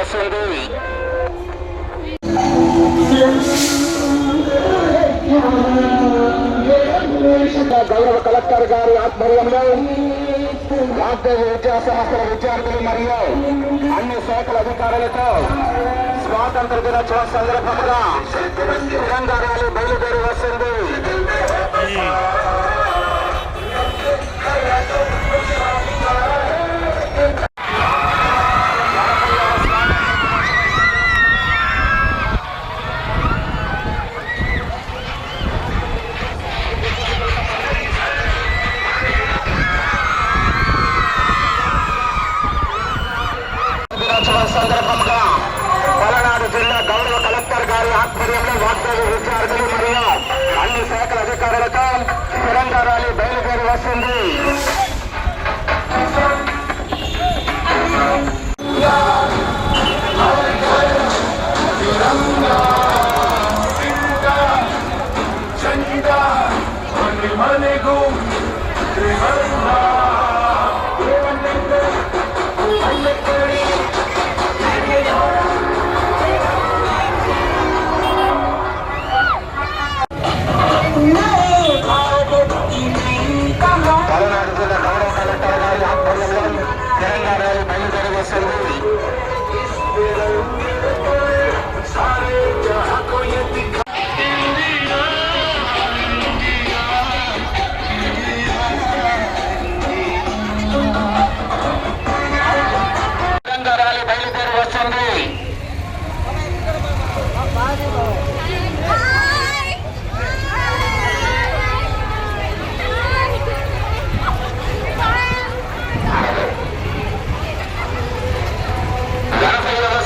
వస్తుంది. గౌరవ కలెక్టర్ గారి ఆధ్వర్యంలో వాగ్దేవి విద్యా సంస్థల విద్యార్థులు మరియు అన్ని శాఖల అధికారులతో స్వాతంత్ర దినోత్సవ సందర్భంగా తిరంగా ర్యాలీ బయలుదేరి వస్తుంది. సందర్భంగా పలనాడు జిల్లా గౌరవ కలెక్టర్ గారి ఆధ్వర్యంలో వాగ్దేవి విద్యార్థులు మరియు అన్ని శాఖల అధికారులతో తిరంగా ర్యాలీ బయలుదేరి వస్తుంది. పలనాడు జిల్లా గౌరవ కలెక్టర్ గారి ఆధ్వర్యంలో తిరంగా ర్యాలీ బయలుదేరి వస్తుంది. తిరంగా ర్యాలీ బయలుదేరి వస్తుంది.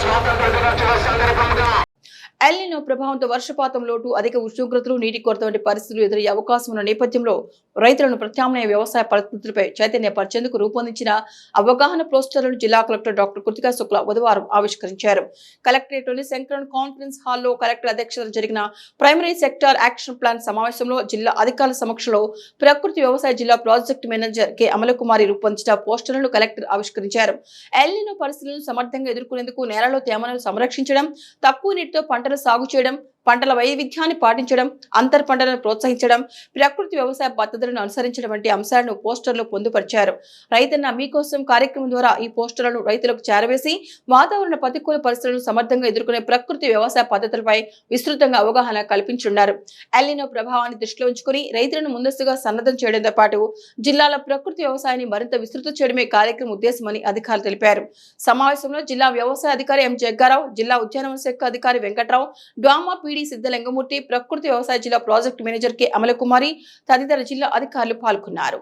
స్వాతంత్ర దినోత్సవ సందర్భంగా ఎల్నినో ప్రభావంతో వర్షపాతం లోటు, అధిక ఉష్ణోగ్రతలు, నీటి కొరత వంటి పరిస్థితులు ఎదురయ్యే అవకాశం ఉన్న నేపథ్యంలో రైతులను ప్రత్యామ్నాయ వ్యవసాయ పద్ధతులపై చైతన్యపరిచేందుకు రూపొందించిన అవగాహన పోస్టర్లను జిల్లా కలెక్టర్ డాక్టర్ కృతికా శుక్లా బుధవారం ఆవిష్కరించారు. కలెక్టరేట్లోని శంకరన్ కాన్ఫరెన్స్ హాల్లో కలెక్టర్ అధ్యక్షతన జరిగిన ప్రైమరీ సెక్టార్ యాక్షన్ ప్లాన్ సమావేశంలో జిల్లా అధికారుల సమక్షంలో ప్రకృతి వ్యవసాయ జిల్లా ప్రాజెక్టు మేనేజర్ కె అమలకుమారి రూపొందించిన పోస్టర్లను కలెక్టర్ ఆవిష్కరించారు. ఎల్నినో పరిస్థితులను సమర్థంగా ఎదుర్కొనేందుకు నేలలో తేమను సంరక్షించడం, తక్కువ నీటితో పంటలు సాగు చేయడం, పంటల వైవిధ్యాన్ని పాటించడం, అంతర్ పంటలను ప్రోత్సహించడం, ప్రకృతి వ్యవసాయ పద్ధతులను అనుసరించడం వంటి అంశాలను పోస్టర్లో పొందుపరిచారు. రైతన్న మీకోసం కార్యక్రమం ద్వారా ఈ పోస్టర్లను రైతులకు చేరవేసి వాతావరణ ప్రతికూల పరిస్థితులను సమర్థంగా ఎదుర్కొనే ప్రకృతి వ్యవసాయ పద్ధతులపై విస్తృతంగా అవగాహన కల్పించున్నారు. ఎల్నినో ప్రభావాన్ని దృష్టిలో ఉంచుకుని రైతులను ముందస్తుగా సన్నద్ధం చేయడంతో పాటు జిల్లాల ప్రకృతి వ్యవసాయాన్ని మరింత విస్తృతం చేయడమే కార్యక్రమం ఉద్దేశమని అధికారులు తెలిపారు. సమావేశంలో జిల్లా వ్యవసాయ అధికారి ఎం జగ్గారావు, జిల్లా ఉద్యానవన శాఖ అధికారి వెంకట్రావు, డ్వామా సిద్ధలింగమూర్తి, ప్రకృతి వ్యవసాయ జిల్లా ప్రాజెక్టు మేనేజర్ కె అమలకుమారి తదితర జిల్లా అధికారులు పాల్గొన్నారు.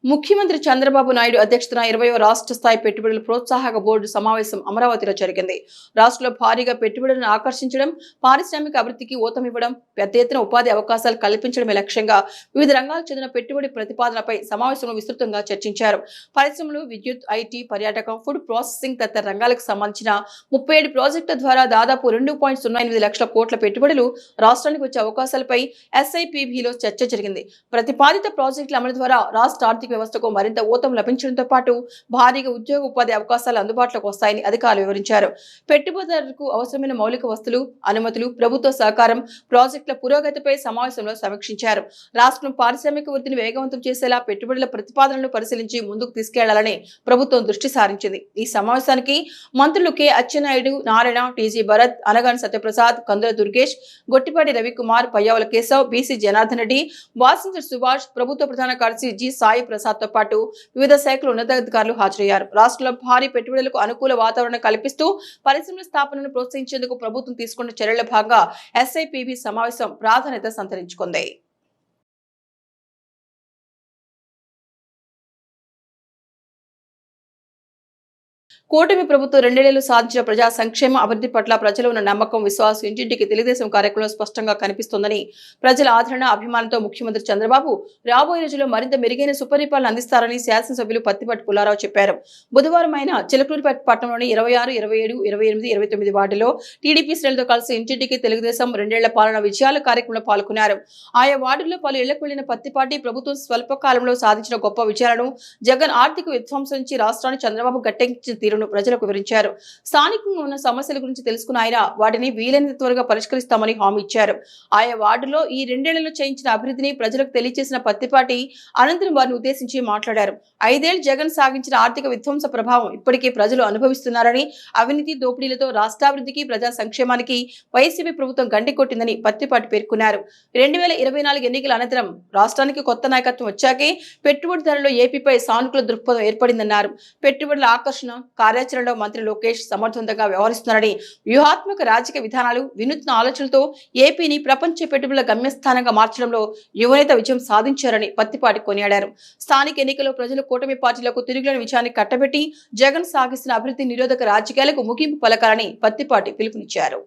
ముఖ్యమంత్రి చంద్రబాబు నాయుడు అధ్యక్షతన 20వ రాష్ట్ర స్థాయి పెట్టుబడుల ప్రోత్సాహక బోర్డు సమావేశం అమరావతిలో జరిగింది. రాష్ట్రంలో భారీగా పెట్టుబడులను ఆకర్షించడం, పారిశ్రామిక అభివృద్ధికి ఊతమివ్వడం, పెద్ద ఎత్తున ఉపాధి అవకాశాలు కల్పించడమే లక్ష్యంగా వివిధ రంగాలకు చెందిన పెట్టుబడి ప్రతిపాదనపై సమావేశంలో విస్తృతంగా చర్చించారు. పరిశ్రమలు, విద్యుత్, ఐటీ, పర్యాటకం, ఫుడ్ ప్రాసెసింగ్ తదితర రంగాలకు సంబంధించిన 37 ప్రాజెక్టుల ద్వారా దాదాపు 2.08 లక్షల కోట్ల పెట్టుబడులు రాష్ట్రానికి వచ్చే అవకాశాలపై SIPBలో చర్చ జరిగింది. ప్రతిపాదిత ప్రాజెక్టుల అమలు ద్వారా రాష్ట్ర ఆర్థిక వ్యవస్థకు మరింత ఊతం లభించడంతో పాటు భారీగా ఉద్యోగ ఉపాధి అవకాశాలు అందుబాటులోకి వస్తాయని అధికారులు వివరించారు. పెట్టుబడిదారులకు అవసరమైన మౌలిక వస్తువులు, అనుమతులు, ప్రభుత్వ సహకారం, ప్రాజెక్టుల పురోగతిపై సమావేశంలో సమీక్షించారు. రాష్ట్రం పారిశ్రామిక వృద్ధిని వేగవంతం చేసేలా పెట్టుబడుల ప్రతిపాదనలను పరిశీలించి ముందుకు తీసుకెళ్లాలని ప్రభుత్వం దృష్టి సారించింది. ఈ సమావేశానికి మంత్రులు కె అచ్చెన్నాయుడు, నారాయణ, టీజీ భరత్, అనగాని సత్యప్రసాద్, కందుల దుర్గేష్, గొట్టిపాటి రవికుమార్, పయ్యావుల కేశవ్, బీసీ జనార్దన్ రెడ్డి, వాసించర్ సుభాష్, ప్రభుత్వ ప్రధాన కార్యదర్శి జి సాయి ప్రసాద్ తో పాటు వివిధ శాఖల ఉన్నతాధికారులు హాజరయ్యారు. రాష్ట్రంలో భారీ పెట్టుబడులకు అనుకూల వాతావరణం కల్పిస్తూ పరిశ్రమల స్థాపనను ప్రోత్సహించేందుకు ప్రభుత్వం తీసుకున్న చర్యల భాగంగా SIPB సమావేశం ప్రాధాన్యత సంతరించుకుంది. కూటమి ప్రభుత్వం 2 ఏళ్లు సాధించిన ప్రజా సంక్షేమ అభివృద్ధి పట్ల ప్రజలు ఉన్న నమ్మకం, విశ్వాసం ఇంటింటికి తెలుగుదేశం కార్యక్రమంలో స్పష్టంగా కనిపిస్తోందని, ప్రజల ఆదరణ, అభిమానంతో ముఖ్యమంత్రి చంద్రబాబు రాబోయే రోజుల్లో మరింత మెరుగైన సుపరిపాలన అందిస్తారని శాసనసభ్యులు పత్తిపాటి పుల్లారావు చెప్పారు. బుధవారం ఆయన చిలకలూరిపేట పట్టణంలోని 26, 27, 28, 29 వార్డులో టీడీపీ శ్రేణులతో కలిసి ఇంటింటికి తెలుగుదేశం 2 ఏళ్ల పాలన విజయాల కార్యక్రమంలో పాల్గొన్నారు. ఆయా వార్డుల్లో పలు ఇళ్లకు వెళ్లిన పత్తిపాటి ప్రభుత్వం స్వల్ప కాలంలో సాధించిన గొప్ప విజయాలను, జగన్ ఆర్థిక విధ్వంసం నుంచి రాష్ట్రాన్ని చంద్రబాబు గట్టెక్కించిన తీరు తీరును ప్రజలకు వివరించారు. స్థానికంగా ఉన్న సమస్యల గురించి తెలుసుకున్న ఆయన వాటిని వీలైనంత త్వరగా పరిష్కరిస్తామని హామీ ఇచ్చారు. ఆయా వార్డులో ఈ 2 ఏళ్లలో చేయించిన అభివృద్ధిని ప్రజలకు తెలియజేసిన పత్తిపాటి అనంతరం వారిని ఉద్దేశించి మాట్లాడారు. 5 ఏళ్లు జగన్ సాగించిన ఆర్థిక విధ్వంస ప్రభావం ఇప్పటికే ప్రజలు అనుభవిస్తున్నారని, అవినీతి దోపిడీలతో రాష్ట్రాభివృద్ధికి ప్రజా సంక్షేమానికి వైసీపీ ప్రభుత్వం గండికొట్టిందని పత్తిపాటి పేర్కొన్నారు. 2024 ఎన్నికల అనంతరం రాష్ట్రానికి కొత్త నాయకత్వం వచ్చాకే పెట్టుబడిదారుల్లో ఏపీపై సానుకూల దృక్పథం ఏర్పడిందన్నారు. పెట్టుబడుల ఆకర్షణ కార్యాచరణలో మంత్రి లోకేష్ సమర్థవంతంగా వ్యవహరిస్తున్నారని, వ్యూహాత్మక రాజకీయ విధానాలు వినూత్న ఆలోచనలతో ఏపీని ప్రపంచ పెట్టుబడుల గమ్యస్థానంగా మార్చడంలో యువనేత విజయం సాధించారని పత్తిపాటి కొనియాడారు. స్థానిక ఎన్నికల్లో ప్రజలు కూటమి పార్టీలకు తిరుగులేని విజయాన్ని కట్టబెట్టి జగన్ సాగిస్తున్న అభివృద్ధి నిరోధక రాజకీయాలకు ముగింపు పలకాలని పత్తిపాటి పిలుపునిచ్చారు.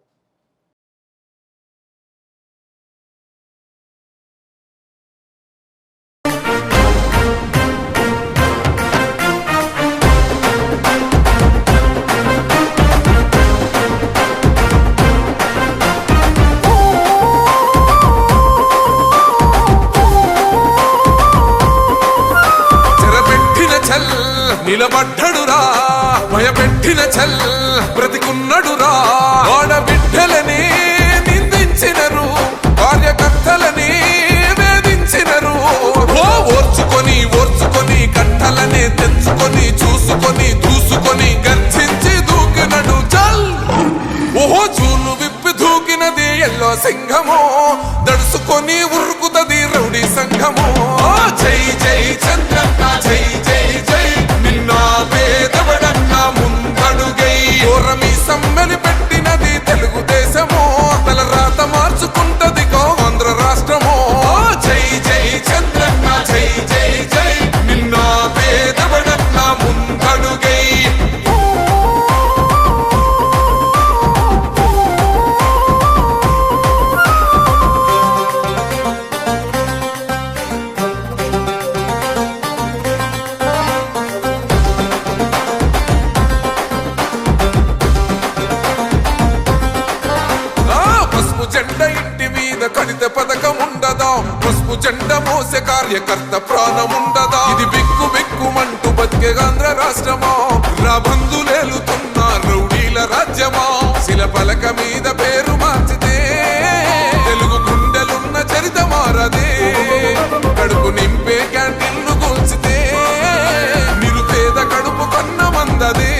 నిలబడ్డడురా భయపెట్టిన చల్ బ్రతికున్నడురా ఆడబిడ్డలని నిందించినరు కార్యకర్తలని వేధించినరు ఓర్చుకొని ఓర్చుకొని కట్టలనే తెంచుకొని చూసుకొని దూసుకొని గర్జించి దూకినడు చల్ ఓహో చూలు విప్పి దూకినది ఎల్లో సింహము దడుసుకొని ఉరుకుతది రౌడీ సంఘము జై జై చంద్రన్న జై జై జై నిన్న పేదవడన్న ముందడుగై ఓరమి సమ్మెలి పెట్టినది తెలుగుదేశము తల రాత మార్చుకుంటది ఆంధ్ర రాష్ట్రము జై జై చంద్రన్న జై జై జై నిన్న పేదవడన్న ముందడుగై కడిత పథకం ఉండదా పసుపు జెండ మోసే కార్యకర్త ప్రాణముండదా ఇది బిక్కు బిక్కుమంటూ బతికే ఆంధ్ర రాష్ట్రమా రాబందులేలుతున్న రౌడీల రాజ్యమా శిల పలక మీద పేరు మార్చితే తెలుగు గుండెలున్న చరిత మారదే కడుపు నింపే క్యాంటీన్లు కూల్చితే నిరుపేద కడుపు కన్న మందదే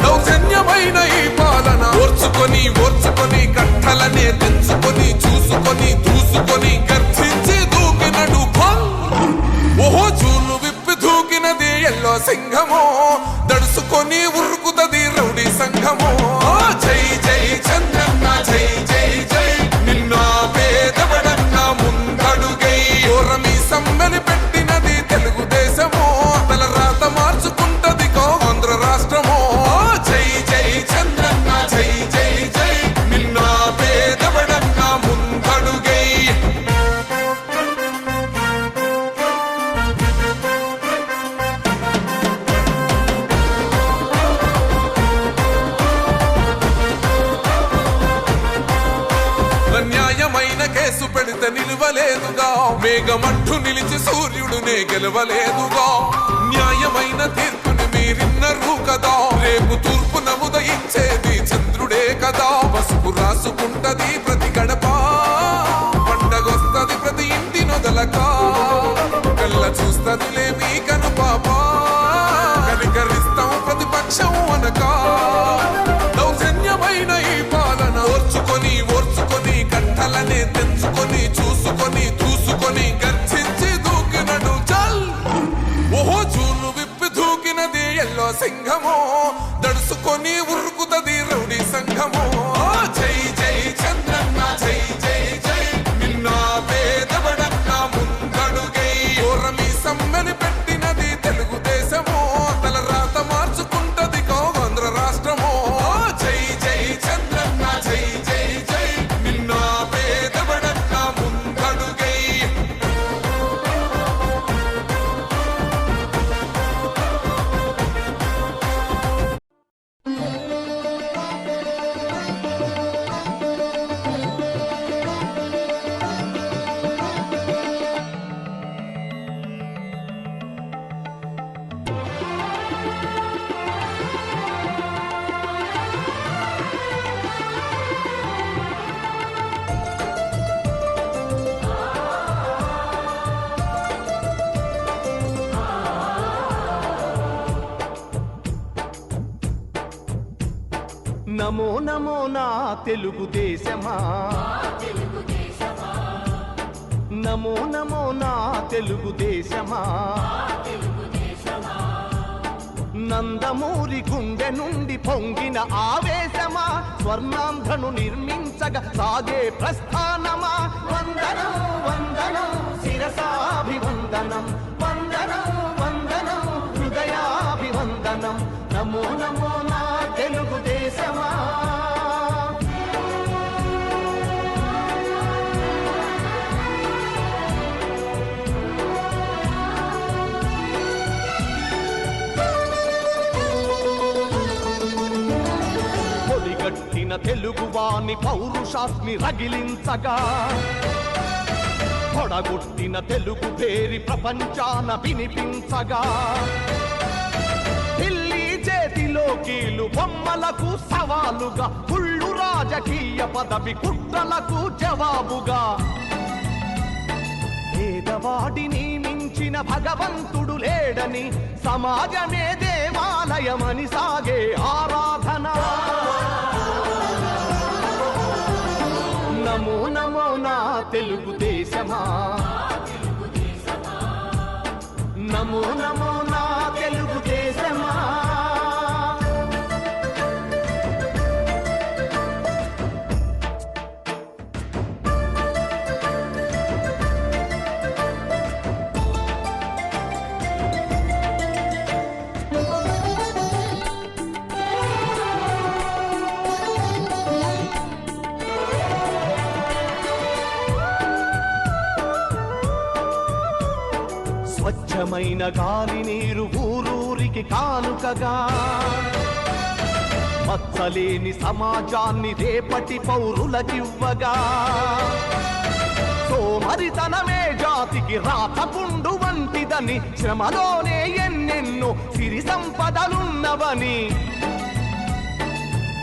దౌర్జన్యమైన ఈ పాలన ఓర్చుకొని ఓర్చుకొని కట్టలనే తెంచుకొని చూసుకొని దూసుకొని గర్జించి దూకినడు ఓహో చూలు విప్పి దూకినది ఎల్లో సింహము దడుసుకొని ఉరుకుతది రౌడీ సంఘము జై జై చంద్రన్న జై జై జై నిన్న పేదవడన్న ముందడుగై ఓరమి సమ్మెలి పెట్టినది తెలుగుదేశము తల రాత మార్చుకుంటది ఆంధ్ర రాష్ట్రము జై జై చంద్రన్న జై జై జై నిన్న పేదవడన్న ముందడుగై అన్యాయమైన కేసు పెడితే నిలవలేదుగా మేఘమంటూ నిలిచి సూర్యుడునే గెలవలేదుగా న్యాయమైన తీర్పుని మీరిన్నరు కదా రేపు తూర్పున ఉదయించేది చంద్రుడే కదా పసుపు రాసుకుంటది ప్రతి గడప పండగొస్తది ప్రతి ఇంటి నొదలక కళ్ళ చూస్తదిలే మీ కను పాప కనికరిస్తాం ప్రతిపక్షం అనక దౌర్జన్యమైన ఈ పాలన ఓర్చుకొని ఓర్చుకొని కట్టలనే తెంచుకొని చూసుకొని దూసుకొని గర్జించి దూకినడు చల్ ఓహో చూలు విప్పి దూకినది ఎల్లో సింహము దడుసుకొని ఉరుకుతది రౌడీ సంఘము జై జై చంద్రన్న జై జై జై నిన్న పేదవడన్న ముందడుగై ఓరమి సమ్మెలి పెట్టినది తెలుగుదేశము తల రాత మార్చుకుంటది ఆంధ్ర రాష్ట్రము జై జై చంద్రన్న జై జై జై నిన్న పేదవడన్న ముందడుగై నమో నమో నా తెలుగుదేశమా, నమో నమో నా తెలుగుదేశమా, నందమూరి గుండె నుండి పొంగిన ఆవేశమా, స్వర్ణాంధ్రను నిర్మించగా సాగే ప్రస్థానమా. వందనం వందనం శిరసాభివందనం, వందనం వందనం హృదయాభివందనం. నమో నమో నా తెలుగుదేశమా. పొడిగట్టిన తెలుగువాని పౌరుషాన్ని రగిలించగా, పొడగొట్టిన తెలుగు పేరి ప్రపంచాన వినిపించగా, ఢిల్లీ చేతిలో కీలు బొమ్మలకు సవాలుగా, కుళ్ళు రాజకీయ పదవి కుట్రలకు జవాబుగా, పేదవాడిని మించిన భగవంతుడు లేడని, సమాజమే దేవాలయమని సాగే ఆరాధన. నమో నమో నా తెలుగుదేశమా, నమో నమో నా తెలుగుదేశమా. స్వచ్ఛమైన గాలి నీరు ఊరూరికి కానుకగా, మచ్చలేని సమాజాన్ని రేపటి పౌరులకివ్వగా, సోమరితనమే జాతికి రాతపుండు వంటిదని, శ్రమలోనే ఎన్నెన్నో సిరి సంపదలున్నవని,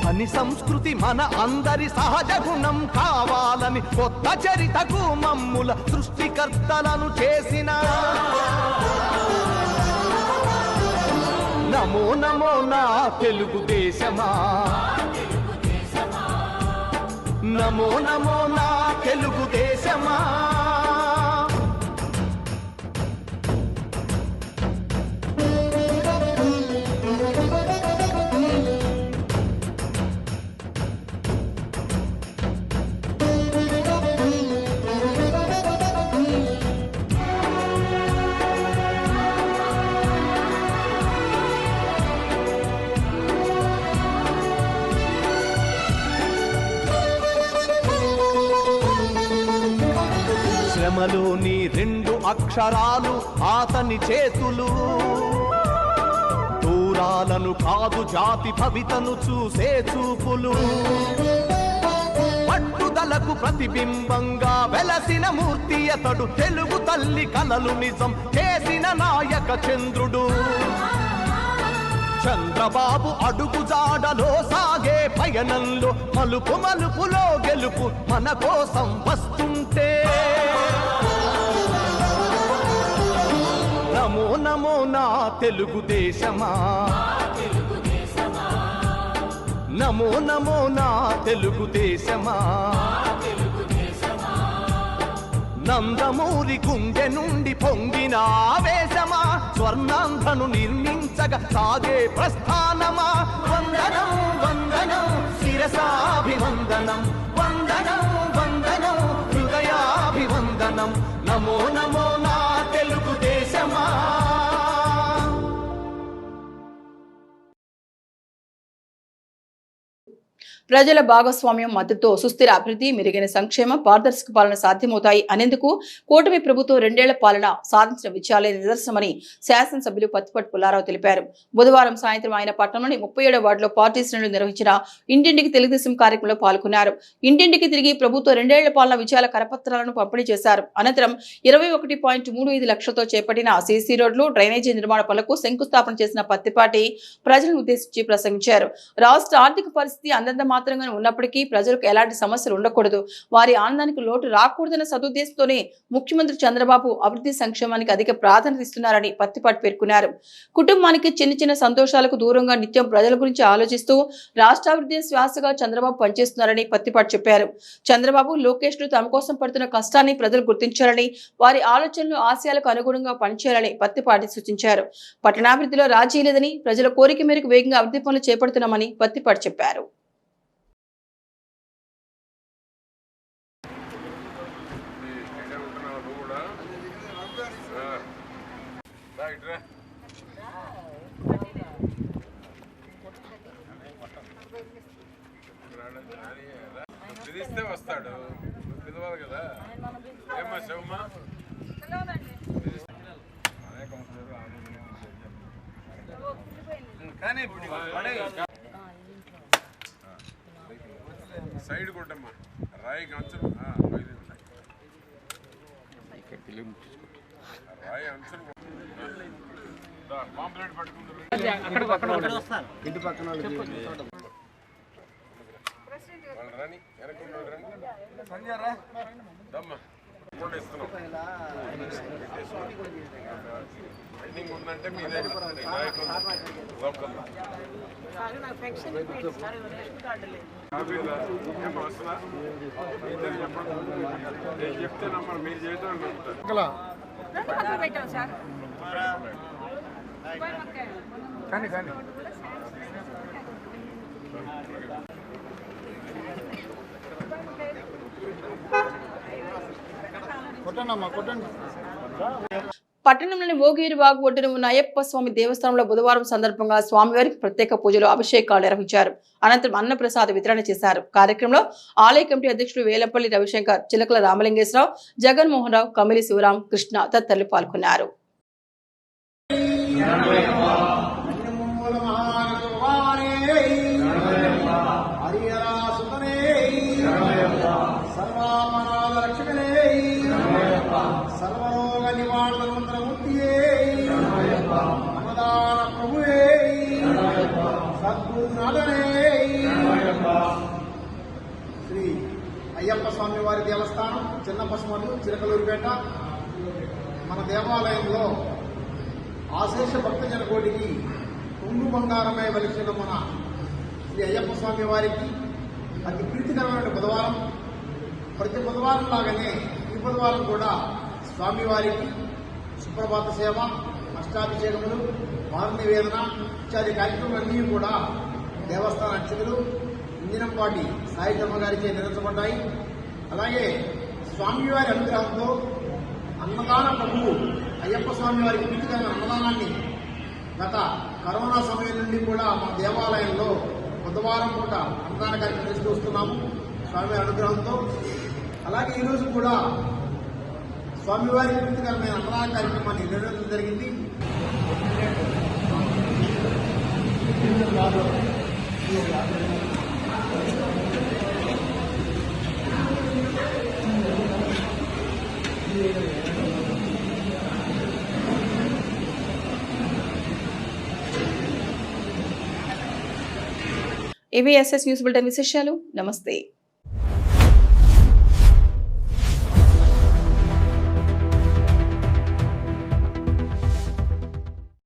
పని సంస్కృతి మన అందరి సహజ గుణం కావాలని, కొత్త చరితకు మమ్ముల సృష్టికర్తలను చేసిన. నమో నమో నా తెలుగుదేశమా, నమో నమో నా తెలుగుదేశమా. శ్రమలోని రెండు అక్షరాలు అతని చేతులు, దూరాలను కాదు జాతి భవితను చూసే చూపులు, పట్టుదలకు ప్రతిబింబంగా వెలసిన మూర్తి అతడు, తెలుగు తల్లి కలలు నిజం చేసిన నాయక చంద్రుడు. చంద్రబాబు అడుగు జాడలో సాగే పయనంలో, మలుపు మలుపులో గెలుపు మన కోసం వస్తుంటే. నమో నమో నా తెలుగుదేశమా, నమో నమో నా తెలుగుదేశమా. నందమూరి గుండె నుండి పొంగిన ఆవేశమా, స్వర్ణాంధ్రను నిర్మించగా సాగే ప్రస్థానమా. వందనం వందనం శిరసాభివందనం, వందనం వందనం హృదయాభివందనం. నమో నమో నా తెలుగుదేశమా. ప్రజల భాగస్వామ్యం మద్దతుతో సుస్థిర అభివృద్ధి, మెరుగైన సంక్షేమ, పారదర్శక పాలన సాధ్యమవుతాయి అనేందుకు కూటమి ప్రభుత్వం 2 ఏళ్ల పాలన సాధించిన విజయాలే నిదర్శనమని శాసనసభ్యులు పత్తిపాటి పుల్లారావు తెలిపారు. బుధవారం సాయంత్రం ఆయన పట్టణంలోని 37వ వార్డులో పార్టీ శ్రేణులు నిర్వహించిన ఇంటింటికి తెలుగుదేశం కార్యక్రమంలో పాల్గొన్నారు. ఇంటింటికి తిరిగి ప్రభుత్వ 2 ఏళ్ల పాలన విజయాల కరపత్రాలను పంపిణీ చేశారు. అనంతరం 21.35 లక్షలతో చేపట్టిన సీసీ రోడ్లు, డ్రైనేజీ నిర్మాణ పనులకు శంకుస్థాపన చేసిన పత్తిపాటి ప్రజలను ఉద్దేశించి ప్రసంగించారు. రాష్ట్ర ఆర్థిక పరిస్థితి అంతంత మాత్రంగా ఉన్నప్పటికీ ప్రజలకు ఎలాంటి సమస్యలు ఉండకూడదు, వారి ఆనందానికి లోటు రాకూడదన్న సదుద్దేశంతోనే ముఖ్యమంత్రి చంద్రబాబు అభివృద్ధి సంక్షేమానికి అధిక ప్రాధాన్యత ఇస్తున్నారని పత్తిపాటి పేర్కొన్నారు. కుటుంబానికి చిన్న చిన్న సంతోషాలకు దూరంగా నిత్యం ప్రజల గురించి ఆలోచిస్తూ రాష్ట్రాభివృద్ధి శ్వాసగా చంద్రబాబు పనిచేస్తున్నారని పత్తిపాటి చెప్పారు. చంద్రబాబు, లోకేష్ లు తమ కోసం పడుతున్న కష్టాన్ని ప్రజలు గుర్తించాలని, వారి ఆలోచనలు ఆశయాలకు అనుగుణంగా పనిచేయాలని పత్తిపాటి సూచించారు. పట్టణాభివృద్ధిలో రాజీ లేదని, ప్రజల కోరిక మేరకు వేగంగా అభివృద్ధి పనులు చేపడుతున్నామని పత్తిపాటి చెప్పారు. పిలిస్తే వస్తాడు, పిలవాలి కదా. ఏమ్మా శివమ్మా, సైడ్ కొట్టమ్మా, రాయి అంచులు రాయి అంచులు పాంప్లెట్ పట్టుకుంటారు. వాళ్ళు రాని వెనక ఇస్తున్నాం. పెండింగ్ ఉందంటే మీదే నాయకులు లోకల్ వస్తున్నా నేను చెప్తే నమ్మరు, మీరు చేయడం నమ్ముతారు. కానీ కానీ పట్టణంలోని ఓగేరు వాగు ఒడ్డున ఉన్న అయ్యప్ప స్వామి దేవస్థానంలో బుధవారం సందర్భంగా స్వామివారికి ప్రత్యేక పూజలు, అభిషేకాలు నిర్వహించారు. అనంతరం అన్నప్రసాద వితరణ చేశారు. కార్యక్రమంలో ఆలయ కమిటీ అధ్యక్షుడు వేలంపల్లి రవిశంకర్, చిలకల రామలింగేశ్వరరావు, జగన్మోహన్ రావు, కమిలి శివరాం, కృష్ణ తదితరులు పాల్గొన్నారు. శ్రీ అయ్యప్ప స్వామి వారి దేవస్థానం, చిన్నపసుమలు, చిలకలూరుపేట. మన దేవాలయంలో ఆశేష భక్తజన కోటికి కొంగు బంగారమై వెలిసిన మన శ్రీ అయ్యప్ప స్వామి వారికి అతి ప్రీతికరమైన బుధవారం. ప్రతి బుధవారం లాగానే ఈ బుధవారం కూడా స్వామివారికి సుప్రభాత సేవ, అష్టాభిషేకములు, వార నివేదన ఇత్యాది కార్యక్రమాలన్నీ కూడా దేవస్థాన అర్చకులు ఇంజనంపాటి సాయి శర్మ గారిచే నిర్వహించబడ్డాయి. అలాగే స్వామివారి అనుగ్రహంతో అన్నదాన ప్రభువు అయ్యప్ప స్వామి వారికి ప్రీతికరమైన అన్నదానాన్ని గత కరోనా సమయం నుండి కూడా మన దేవాలయంలో బుధవారం పూట అన్నదాన కార్యక్రమం చేస్తూ వస్తున్నాము స్వామివారి అనుగ్రహంతో. అలాగే ఈరోజు కూడా స్వామివారి ప్రీతికరమైన అన్నదాన కార్యక్రమాన్ని నిర్వహించడం జరిగింది. ఇవి ఎస్ఎస్ న్యూస్ బులెటిన్ విశేషాలు. నమస్తే.